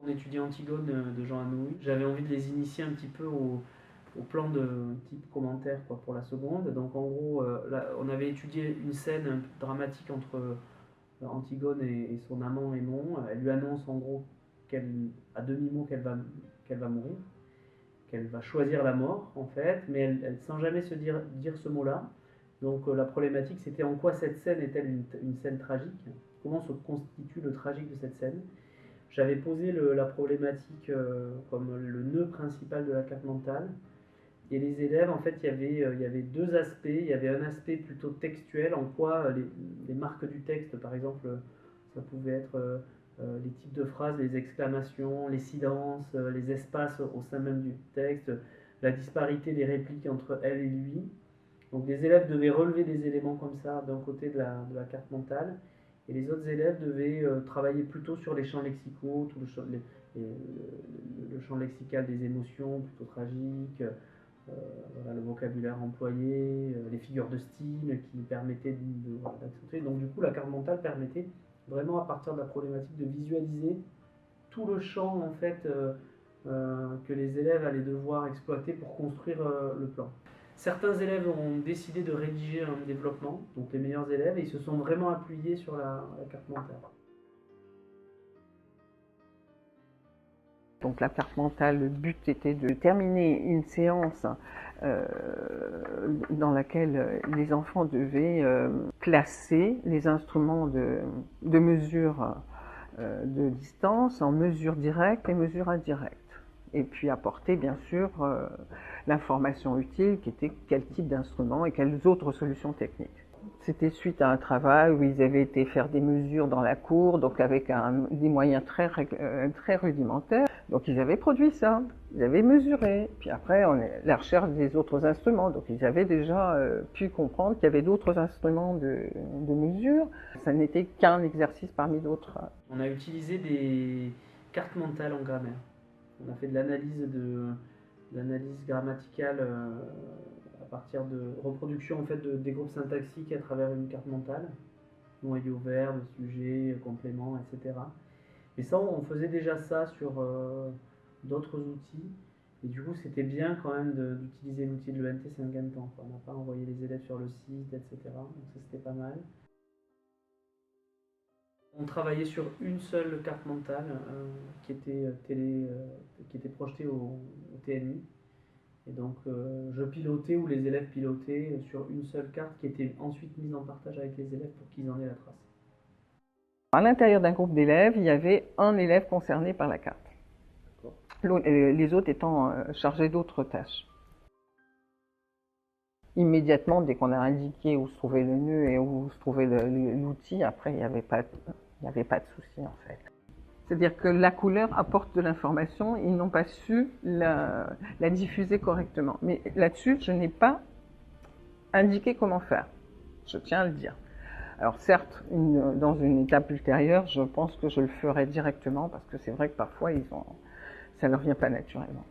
On étudiait Antigone de Jean Anouilh. J'avais envie de les initier un petit peu au plan de type commentaire quoi, pour la seconde. Donc en gros, là, on avait étudié une scène un peu dramatique entre Antigone et son amant Aimon. Elle lui annonce en gros à demi-mot qu'elle va mourir, qu'elle va choisir la mort en fait, mais elle sans jamais se dire ce mot-là. Donc la problématique c'était en quoi cette scène est-elle une scène tragique, comment se constitue le tragique de cette scène. J'avais posé la problématique comme le nœud principal de la carte mentale. Et les élèves, en fait, il y avait deux aspects. Il y avait un aspect plutôt textuel, en quoi les marques du texte, par exemple, ça pouvait être les types de phrases, les exclamations, les silences, les espaces au sein même du texte, la disparité des répliques entre elle et lui. Donc les élèves devaient relever des éléments comme ça d'un côté de la carte mentale, et les autres élèves devaient travailler plutôt sur les champs lexicaux, le champ lexical des émotions plutôt tragiques, voilà, le vocabulaire employé, les figures de style qui permettaient d'accentuer. Donc du coup, la carte mentale permettait vraiment à partir de la problématique de visualiser tout le champ en fait que les élèves allaient devoir exploiter pour construire le plan. Certains élèves ont décidé de rédiger un développement, donc les meilleurs élèves, et ils se sont vraiment appuyés sur la carte mentale. Donc la carte mentale, le but était de terminer une séance dans laquelle les enfants devaient classer les instruments de mesure de distance en mesure directe et mesure indirecte. Et puis apporter bien sûr l'information utile qui était quel type d'instrument et quelles autres solutions techniques. C'était suite à un travail où ils avaient été faire des mesures dans la cour, donc avec des moyens très rudimentaires. Donc ils avaient produit ça, ils avaient mesuré. Puis après, la recherche des autres instruments. Donc ils avaient déjà pu comprendre qu'il y avait d'autres instruments de mesure. Ça n'était qu'un exercice parmi d'autres. On a utilisé des cartes mentales en grammaire. On a fait de l'analyse grammaticale à partir de reproduction en fait des groupes syntaxiques à travers une carte mentale, noyau, verbe, sujet, complément, etc. Et ça, on faisait déjà ça sur d'autres outils. Et du coup, c'était bien quand même d'utiliser l'outil de l'ENT, c'est un gain de temps. On n'a pas envoyé les élèves sur le site, etc. Donc ça, c'était pas mal. On travaillait sur une seule carte mentale qui était projetée au TNI. Et donc je pilotais ou les élèves pilotaient sur une seule carte qui était ensuite mise en partage avec les élèves pour qu'ils en aient la trace. À l'intérieur d'un groupe d'élèves, il y avait un élève concerné par la carte. Les autres étant chargés d'autres tâches. Immédiatement, dès qu'on a indiqué où se trouvait le nœud et où se trouvait l'outil, après il n'y avait pas de souci en fait. C'est-à-dire que la couleur apporte de l'information, ils n'ont pas su la diffuser correctement. Mais là-dessus, je n'ai pas indiqué comment faire, je tiens à le dire. Alors certes, dans une étape ultérieure, je pense que je le ferai directement parce que c'est vrai que parfois, ça ne leur vient pas naturellement.